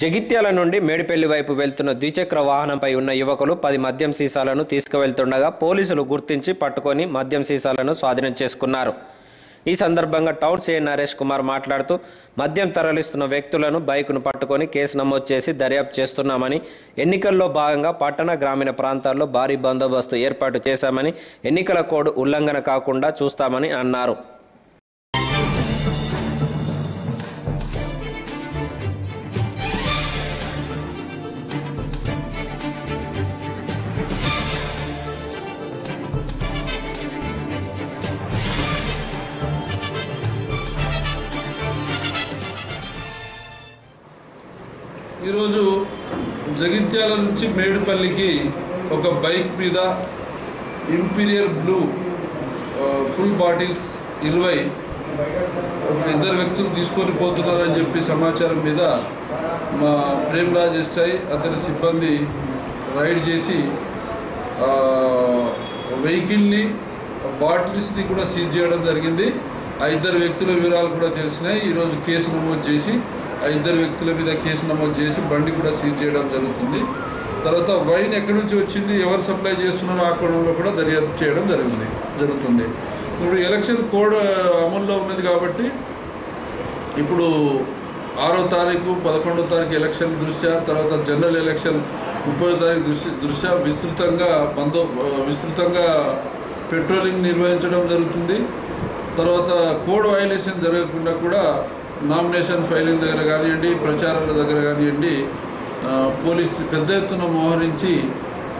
జగిత్యాల నుండి మేడిపల్లి వైపు వెళ్తున్న ద్విచక్ర వాహనంపై ఉన్న యువకులు 10 మద్యం సీసాలను తీసుకువెళ్తుండగా పోలీసులు గుర్తించి పట్టుకొని మద్యం సీసాలను స్వాధీనం చేసుకున్నారు. ఈ సందర్భంగా టౌన్ సీఐ నరేష్ కుమార్ మాట్లాడుతూ మద్యం తరలిస్తున్న వ్యక్తులను బైకును పట్టుకొని కేసు నమోదు చేసి దర్యాప్తు చేస్తున్నామని, ఎన్నికల్లో భాగంగా పట్టణ గ్రామీణ ప్రాంతాల్లో భారీ బందోబస్తు ఏర్పాటు చేశామని, ఎన్నికల కోడ్ ఉల్లంఘన కాకుండా చూస్తామని అన్నారు. ఈరోజు జగిత్యాల నుంచి మేడిపల్లికి ఒక బైక్ మీద ఇంపీరియల్ బ్లూ ఫుల్ బాటిల్స్ 20 ఇద్దరు వ్యక్తులు తీసుకొని పోతున్నారని చెప్పి సమాచారం మీద మా ప్రేమరాజ్ ఎస్ఐ అతని సిబ్బంది రైడ్ చేసి వెహికల్ని బాటిల్స్ని కూడా సీజ్ చేయడం జరిగింది. ఆ ఇద్దరు వ్యక్తుల వివరాలు కూడా తెలిసినాయి. ఈరోజు కేసు నమోదు చేసి ఆ ఇద్దరు వ్యక్తుల మీద కేసు నమోదు చేసి బండి కూడా సీజ్ చేయడం జరుగుతుంది. తర్వాత వైన్ ఎక్కడి నుంచి వచ్చింది, ఎవరు సప్లై చేస్తున్నారో ఆ కోణంలో కూడా దర్యాప్తు చేయడం జరుగుతుంది. ఇప్పుడు ఎలక్షన్ కోడ్ అమల్లో ఉన్నది కాబట్టి ఇప్పుడు 6వ తారీఖు 11వ తారీఖు ఎలక్షన్ దృష్ట్యా, తర్వాత జనరల్ ఎలక్షన్ 30వ తారీఖు దృష్ట్యా విస్తృతంగా పెట్రోలింగ్ నిర్వహించడం జరుగుతుంది. తర్వాత కోడ్ వయలేషన్ జరగకుండా కూడా నామినేషన్ ఫైలింగ్ దగ్గర కానివ్వండి, ప్రచారాల దగ్గర కానివ్వండి, పోలీసు పెద్ద ఎత్తున మోహరించి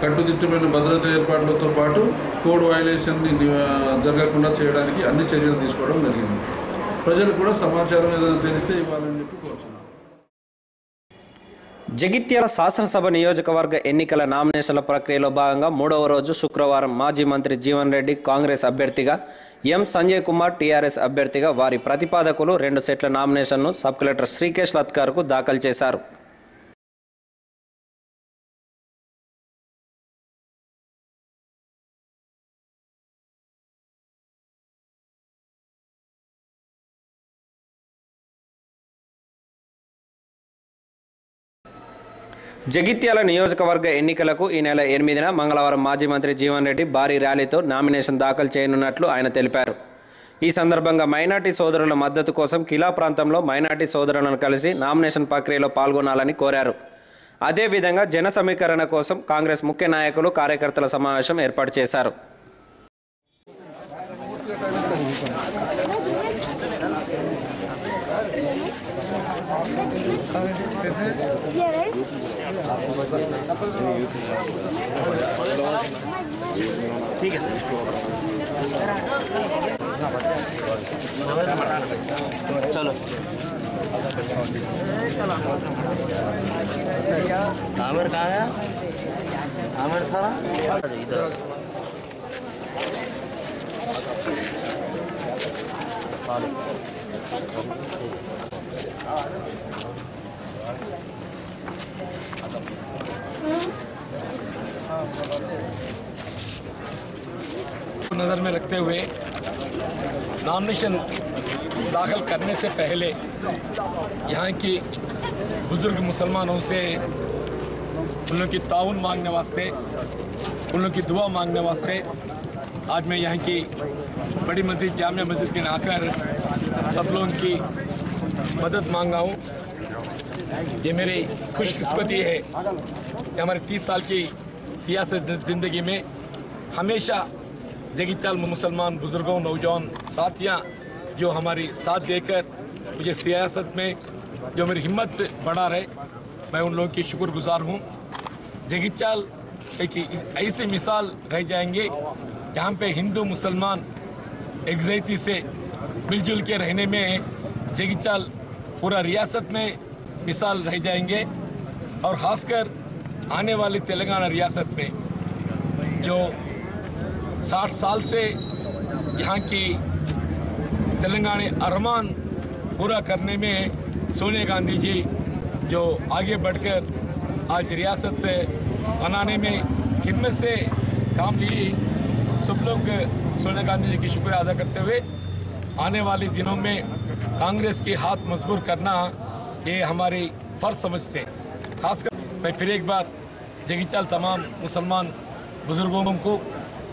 కట్టుదిట్టమైన భద్రతా ఏర్పాట్లతో పాటు కోడ్ వయలేషన్ని జరగకుండా చేయడానికి అన్ని చర్యలు తీసుకోవడం జరిగింది. ప్రజలు కూడా సమాచారం ఏదైనా తెలిస్తే ఇవ్వాలని చెప్పి కోరుచున్నాం. జగిత్యాల శాసనసభ నియోజకవర్గ ఎన్నికల నామినేషన్ల ప్రక్రియలో భాగంగా 3వ రోజు శుక్రవారం మాజీ మంత్రి జీవన్ రెడ్డి కాంగ్రెస్ అభ్యర్థిగా, ఎం సంజయ్ కుమార్ టీఆర్ఎస్ అభ్యర్థిగా వారి ప్రతిపాదకులు 2 సెట్ల నామినేషన్ను సబ్ కలెక్టర్ శ్రీకేష్ లత్కార్కు దాఖలు చేశారు. జగిత్యాల నియోజకవర్గ ఎన్నికలకు ఈ నెల 8న మంగళవారం మాజీ మంత్రి జీవన్ రెడ్డి భారీ ర్యాలీతో నామినేషన్ దాఖలు చేయనున్నట్లు ఆయన తెలిపారు. ఈ సందర్భంగా మైనార్టీ సోదరుల మద్దతు కోసం కిలా ప్రాంతంలో మైనార్టీ సోదరులను కలిసి నామినేషన్ ప్రక్రియలో పాల్గొనాలని కోరారు. అదేవిధంగా జన సమీకరణ కోసం కాంగ్రెస్ ముఖ్య నాయకులు కార్యకర్తల సమావేశం ఏర్పాటు చేశారు. चलो आमिर कहाँ है? आमिर था इधर. नज़र में रखते हुए नॉमिनेशन दाखिल करने से पहले यहाँ की बुजुर्ग मुसलमानों से उन लोगों की ताउन मांगने वास्ते, उन लोगों की दुआ मांगने वास्ते आज मैं यहाँ की बड़ी मस्जिद जामिया मस्जिद के आकर सब लोगों की मदद मांगा हूँ. ये मेरी खुशकिस्मती है कि हमारे 30 साल की सियासत ज़िंदगी में हमेशा जगित्याल मुसलमान बुजुर्गों, नौजवान साथियाँ जो हमारी साथ देकर मुझे सियासत में जो मेरी हिम्मत बढ़ा रहे, मैं उन लोगों की शुक्रगुजार हूँ. जगित्याल एक ऐसी मिसाल रह जाएंगे यहाँ पे हिंदू मुसलमान एकजुटती से मिलजुल के रहने में जगित्याल पूरा रियासत में मिसाल रह जाएंगे. और ख़ासकर आने वाली तेलंगाना रियासत में जो 60 साल से यहाँ की तेलंगाना अरमान पूरा करने में सोनिया गांधी जी जो आगे बढ़कर आज रियासत बनाने में हिम्मत से काम लिए, सब लोग सोनिया गांधी जी की शुक्रिया अदा करते हुए आने वाले दिनों में कांग्रेस के हाथ मजबूत करना ये हमारी फ़र्ज समझते हैं। खासकर मैं फिर एक बार जगीचाल तमाम मुसलमान बुज़ुर्गों को,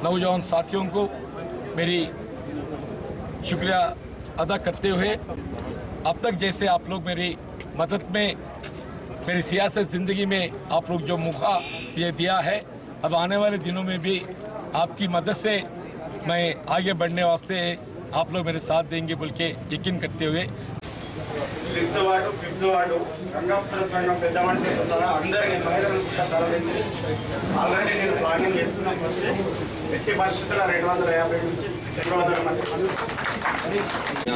नौजवान साथियों को मेरी शुक्रिया अदा करते हुए, अब तक जैसे आप लोग मेरी मदद में, मेरी सियासत ज़िंदगी में आप लोग जो मौका ये दिया है, अब आने वाले दिनों में भी आपकी मदद से मैं आगे बढ़ने वास्ते आप लोग मेरे साथ देंगे बोल के यकीन करते हुए 6th వార్డు 5th వార్డు రంగపుత్ర సంఘం పెద్ద మనుషులతో సహా అందరినీ మహిళలను తరలించి ఆల్రెడీ నేను ప్లానింగ్ చేసుకున్నాను. ఫస్ట్ ఎట్టి పరిస్థితుల్లో 250 నుంచి 200 మంది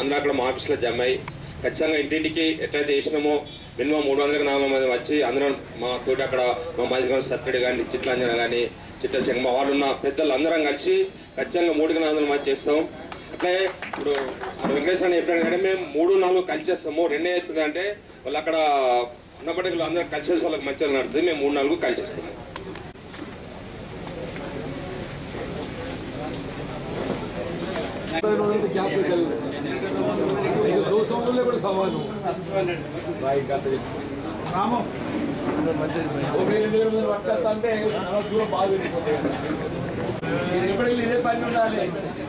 అందరూ అక్కడ మా ఆఫీస్లో జమ అయ్యి ఖచ్చితంగా ఇంటింటికి ఎట్లయితే చేసినామో మినిమం 300 మంది వచ్చి అందరం మా తోటి అక్కడ మా మంచిగా సర్టిఫికేట్ కానీ చిట్లాంజన కానీ చిట్టసింగ మా వాళ్ళు ఉన్న పెద్దలు అందరం కలిసి ఖచ్చితంగా 300 మంది చేస్తాం. అట్లే ఇప్పుడు వెంకటేశ్వర చెప్పాను కానీ మేము 3-4 కలిసి చేస్తాము. 2 అవుతుంది అంటే వాళ్ళు అక్కడ ఉన్నప్పటికీ అందరూ కలిసి చేసే వాళ్ళకి మంచిగా నడుతుంది. మేము 3-4 కలిసి చేస్తాము.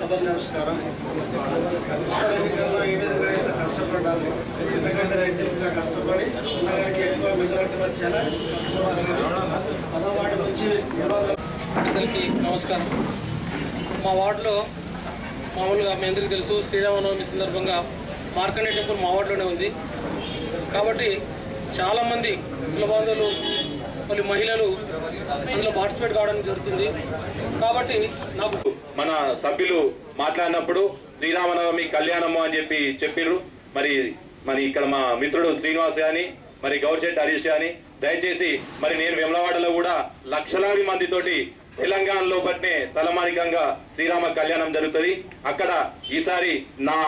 సభ నమస్కారం. ఎన్నికల్లో ఏ విధంగా అయితే కష్టపడ్డాము, ఎందుకంటే రెండింటిగా కష్టపడి ఉన్నగారికి ఎక్కువ మెజారిటీ వచ్చేలా కష్టపడాలి. 10వ వార్డు నుంచి 200. అందరికీ నమస్కారం. మా వార్డులో మామూలుగా మీ అందరికీ తెలుసు, శ్రీరామనవమి సందర్భంగా మార్కండే టెంపుల్ మా వార్డులోనే ఉంది. కాబట్టి చాలామంది కుల బాంధవులు మళ్ళీ మహిళలు అందులో పార్టిసిపేట్ కావడానికి జరుగుతుంది. కాబట్టి నాకు మన సభ్యులు మాట్లాడినప్పుడు శ్రీరామనవమి కళ్యాణము అని చెప్పిర్రు. మరి ఇక్కడ మా మిత్రుడు శ్రీనివాస్ గాని, మరి గౌరిశెట్టి హరీష్ గాని, దయచేసి మరి నేను వేములవాడలో కూడా లక్షలాది మందితోటి తెలంగాణలో బట్టే తలమానికంగా శ్రీరామ కళ్యాణం జరుగుతుంది. అక్కడ ఈసారి నా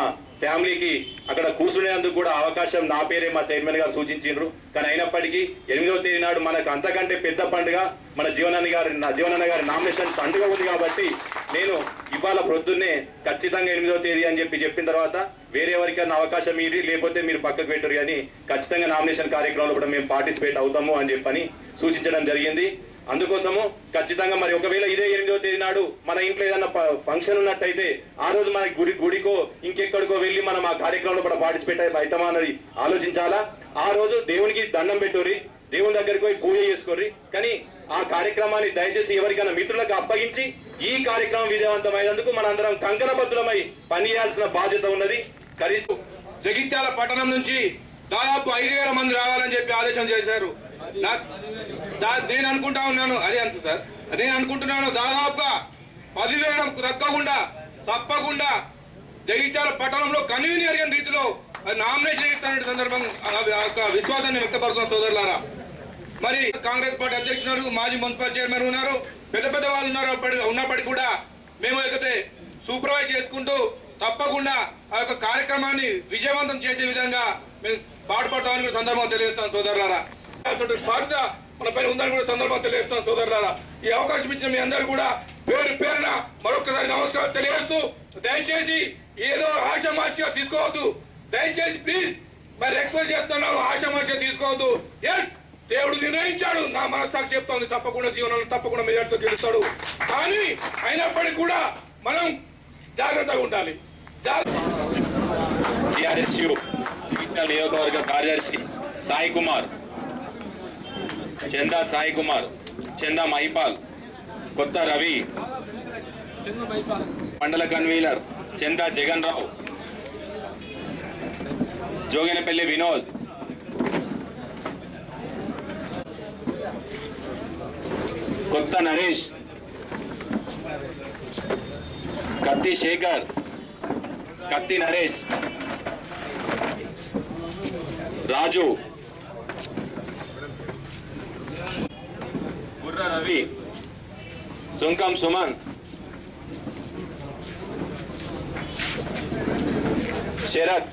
ఫ్యామిలీకి అక్కడ కూర్చునేందుకు కూడా అవకాశం నా పేరే మా చైర్మన్ గారు సూచించారు. కానీ అయినప్పటికీ 8వ తేదీ నాడు మనకు అంతకంటే పెద్ద పండుగ మన జీవనన్న గారి నామినేషన్ పండుగ ఉంది. కాబట్టి నేను ఇవాళ ప్రొద్దున్నే ఖచ్చితంగా 8వ తేదీ అని చెప్పిన తర్వాత వేరే ఎవరికైనా అవకాశం ఇరి, లేకపోతే మీరు పక్కకు పెట్టరు కానీ ఖచ్చితంగా నామినేషన్ కార్యక్రమంలో కూడా మేము పార్టిసిపేట్ అవుతాము అని చెప్పని సూచించడం జరిగింది. అందుకోసము ఖచ్చితంగా మరి ఒకవేళ ఇదే 8వ తేదీ నాడు మన ఇంట్లో ఏదైనా ఫంక్షన్ ఉన్నట్టయితే ఆ రోజు మన గుడికో ఇంకెక్కడికో వెళ్ళి మనం ఆ కార్యక్రమంలో కూడా పార్టిసిపేట్ అవుతామా అన్నది ఆలోచించాలా. ఆ రోజు దేవునికి దండం పెట్టుర్రి, దేవుని దగ్గరికి పోయి పూజ చేసుకోర్రి. కానీ ఆ కార్యక్రమాన్ని దయచేసి ఎవరికైనా మిత్రులకు అప్పగించి ఈ కార్యక్రమం విజయవంతమైనందుకు మనందరం కంకణబద్ధులమై పనిచేయాల్సిన బాధ్యత ఉన్నది. జగిత్యాల పట్టణం నుంచి దాదాపు 5,000 మంది రావాలని చెప్పి ఆదేశం చేశారు. నేను అనుకుంటా ఉన్నాను, అదే అంత సార్, నేను అనుకుంటున్నాను దాదాపుగా 10,000 తప్పకుండా జగిత్యాల పట్టణంలో కన్వీనియర్ అయిన రీతిలో నామినేషన్ ఇస్తాననే సందర్భంగా విశ్వాసాన్ని వ్యక్తపరుస్తున్న సోదరులారా. మరి కాంగ్రెస్ పార్టీ అధ్యక్షుడు, మాజీ మున్సిపల్ చైర్మన్ ఉన్నారు, పెద్ద వాళ్ళు ఉన్నారు. ఉన్నప్పటికీ కూడా మేము అయితే సూపర్వైజ్ చేసుకుంటూ తప్పకుండా ఆ యొక్క కార్యక్రమాన్ని విజయవంతం చేసే విధంగా మేము పాటుపడతామని సందర్భంగా తెలియజేస్తాం సోదరులారా. బాధ్యత మన పైన ఉందని కూడా సందర్భంగా తెలియజేస్తాం సోదరులారా. ఈ అవకాశం ఇచ్చిన మీ అందరూ కూడా పేరున మరొకసారి నమస్కారం తెలియజేస్తూ, దయచేసి ఏదో ఆషామాషిగా తీసుకోవద్దు. దయచేసి ప్లీజ్ మరి రిక్వెస్ట్ చేస్తున్నాను, ఆషామాషిగా తీసుకోవద్దు. ఎస్, దేవుడు నిర్ణయించాడు, నా మనస్సాక్షి చెప్తోంది, తప్పకుండా జీవనంలో తప్పకుండా మెజార్టీతో గెలుస్తాడు. కానీ అయినప్పటికీ కూడా మనం జాగ్రత్తగా ఉండాలి. నియోజకవర్గ కార్యదర్శి సాయి కుమార్, చందా సాయి కుమార్, చందా మైపాల్, కొత్త రవి, మండల కన్వీనర్ చందా జగన్ రావు, జోగినపల్లి వినోద్, కొత్త నరేష్, కత్తి శేఖర్, కత్తి నరేష్, రాజు, గుర్ర రవి, సుంకం సుమంత్, శరత్,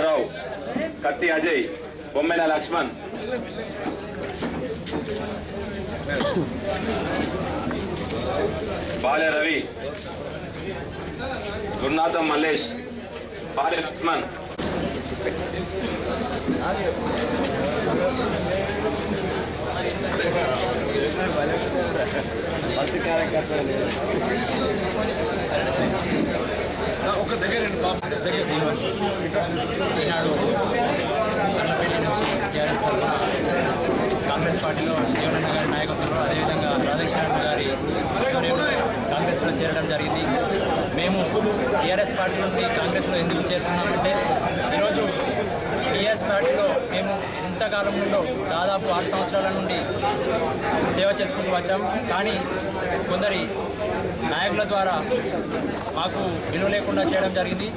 రావు, కత్తి అజయ్, బొమ్మెన లక్ష్మణ్, బాల రవి, గురునాథం మల్లేష్, పాలి లక్ష్మణ్, ఒక దగ్గర జీవన్ ఈనాడు కర్లపల్లి నుంచి టీఆర్ఎస్ తరఫున కాంగ్రెస్ పార్టీలో జీవనన్న గారి నాయకత్వంలో అదేవిధంగా రాధాకృష్ణ గారి కాంగ్రెస్లో చేరడం జరిగింది. మేము టీఆర్ఎస్ పార్టీ నుండి కాంగ్రెస్లో ఎందుకు చేరుతున్నామంటే ఈరోజు టీఆర్ఎస్ పార్టీలో మేము ఎంతకాలం నుండో దాదాపు 6 సంవత్సరాల నుండి సేవ చేసుకుంటూ వచ్చాం. కానీ కొందరి నాయకుల ద్వారా మాకు విలువ లేకుండా చేయడం జరిగింది.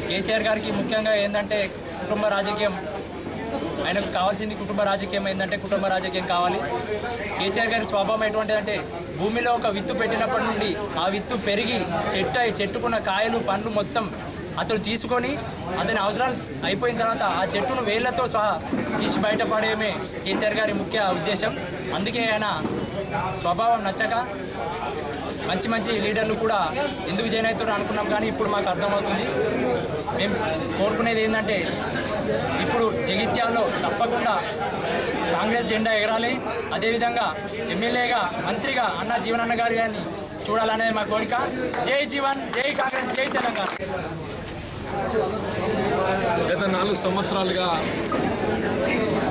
కేసీఆర్ గారికి ముఖ్యంగా ఏంటంటే కుటుంబ రాజకీయం, ఆయనకు కావాల్సింది కుటుంబ రాజకీయం. ఏంటంటే కుటుంబ రాజకీయం కావాలి. కేసీఆర్ గారి స్వభావం ఎటువంటిదంటే భూమిలో ఒక విత్తు పెట్టినప్పటి నుండి ఆ విత్తు పెరిగి చెట్టుకున్న కాయలు పండ్లు మొత్తం అతను తీసుకొని అతని అవసరాలు అయిపోయిన తర్వాత ఆ చెట్టును వేళ్లతో సహా తీసి బయటపడేయమే కేసీఆర్ గారి ముఖ్య ఉద్దేశం. అందుకే ఆయన స్వభావం నచ్చక మంచి మంచి లీడర్లు కూడా ఎందుకు జాయిన్ అవుతారో అనుకున్నాం. కానీ ఇప్పుడు మాకు అర్థమవుతుంది. మేము కోరుకునేది ఏంటంటే ఇప్పుడు జగిత్యాల్లో తప్పకుండా కాంగ్రెస్ జెండా ఎగరాలి. అదేవిధంగా ఎమ్మెల్యేగా మంత్రిగా అన్న జీవనన్న గారి గారిని చూడాలనేది మా కోరిక. జై జీవన్, జై కాంగ్రెస్, జై తెలంగాణ. గత 4 సంవత్సరాలుగా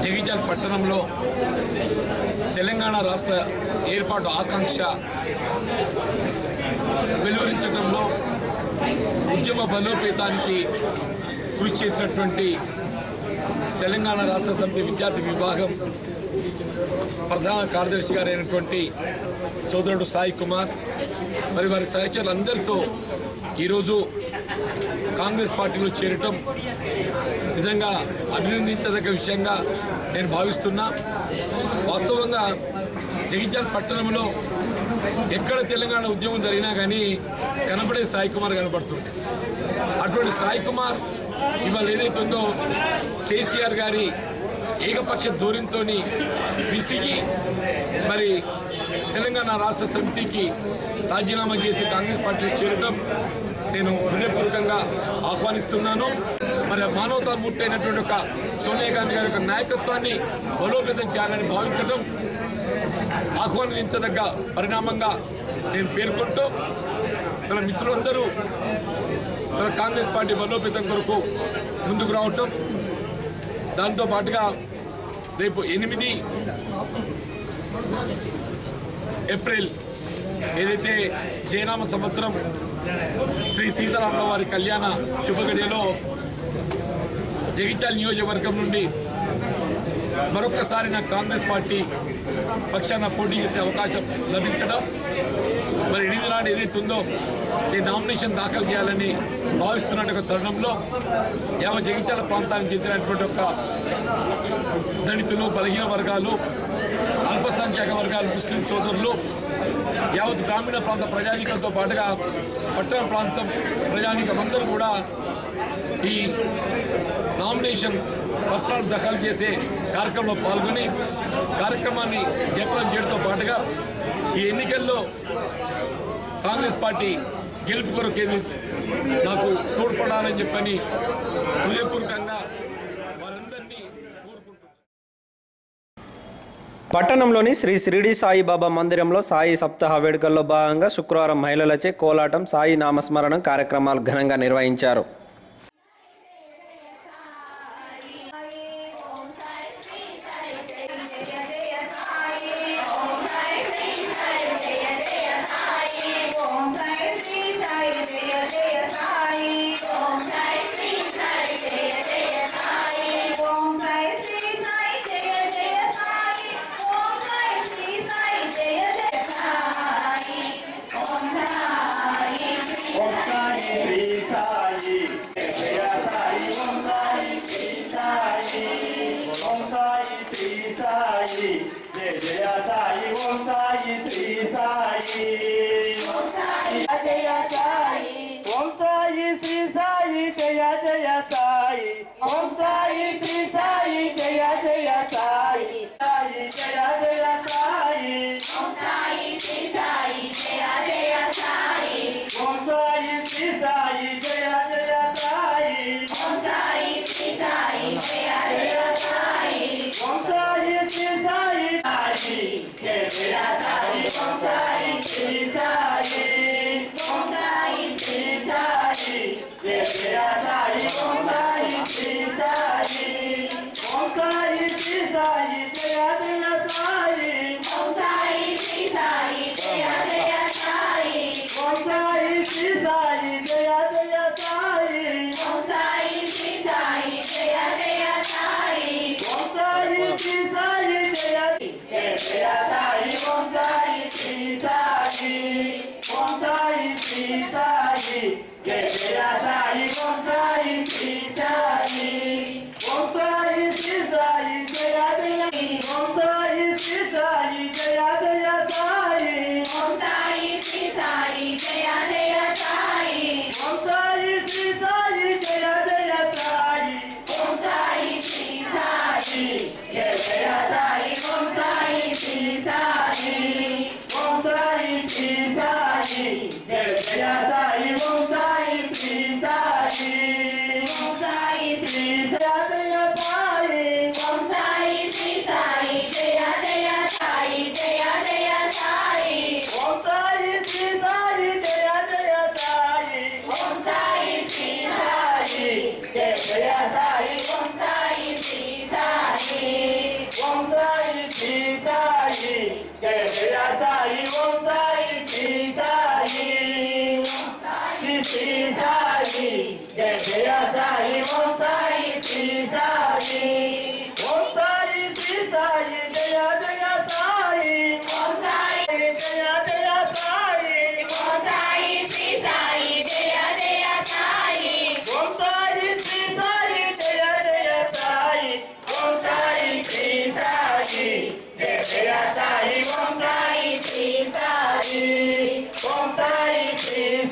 జగిత్యాల పట్టణంలో తెలంగాణ రాష్ట్ర ఏర్పాటు ఆకాంక్ష వెలువరించడంలో ఉద్యమ బలోపేతానికి కృషి చేసినటువంటి తెలంగాణ రాష్ట్ర సమితి విద్యార్థి విభాగం ప్రధాన కార్యదర్శి గారైనటువంటి సోదరుడు సాయి కుమార్ మరి వారి సహచరులందరితో ఈరోజు కాంగ్రెస్ పార్టీలో చేరటం నిజంగా అభినందించదగ్గ విషయంగా నేను భావిస్తున్నా. వాస్తవంగా జగిత్యాల పట్టణంలో ఎక్కడ తెలంగాణ ఉద్యమం జరిగినా కానీ కనబడే సాయి కుమార్ కనబడుతుండే. అటువంటి సాయి కుమార్ ఇవాళ ఏదైతే ఉందో కేసీఆర్ గారి ఏకపక్ష ధోరణితో విసిగి మరి తెలంగాణ రాష్ట్ర సమితికి రాజీనామా చేసి కాంగ్రెస్ పార్టీలో చేరటం నేను హృదయపూర్వకంగా ఆహ్వానిస్తున్నాను. మరి మానవతామూర్తి అయినటువంటి ఒక సోనియా గాంధీ గారి యొక్క నాయకత్వాన్ని బలోపేతం చేయాలని భావించడం ఆహ్వానించదగ్గ పరిణామంగా నేను పేర్కొంటూ మన మిత్రులందరూ మన కాంగ్రెస్ పార్టీ బలోపేతం కొరకు ముందుకు రావటం, దాంతో పాటుగా రేపు 8 ఏప్రిల్ ఏదైతే జయనామ సంవత్సరం శ్రీ సీతారాముల వారి కళ్యాణ శుభగడియలో జగిత్యాల నియోజకవర్గం నుండి మరొక్కసారి నాకు కాంగ్రెస్ పార్టీ పక్షాన పోటీ చేసే అవకాశం లభించడం, మరి 8 నాడు ఏదైతే ఉందో ఈ నామినేషన్ దాఖలు చేయాలని భావిస్తున్న తరుణంలో యావత్ జగిత్యాల ప్రాంతానికి చెందినటువంటి ఒక దళితులు, బలహీన వర్గాలు, అల్పసంఖ్యాక వర్గాలు, ముస్లిం సోదరులు, యావత్ గ్రామీణ ప్రాంత ప్రజానీకంతో పాటుగా పట్టణ ప్రాంతం ప్రజానీకం అందరూ కూడా ఈ నామినేషన్ పత్రాలు దాఖలు చేసే కార్యక్రమంలో పాల్గొని కార్యక్రమాన్ని జయప్రదం చేయడంతో పాటుగా ఈ ఎన్నికల్లో కాంగ్రెస్ పార్టీ గెలుపు కొరకు నాకు తోడ్పడాలని చెప్పని హృదయపూర్వకంగా వారందరినీ కోరుకుంటున్నాను. పట్టణంలోని శ్రీ షిరిడి సాయిబాబా మందిరంలో సాయి సప్తాహ వేడుకల్లో భాగంగా శుక్రవారం మహిళలచే కోలాటం, సాయి నామస్మరణం కార్యక్రమాలు ఘనంగా నిర్వహించారు. Om Sai Om Sai Sri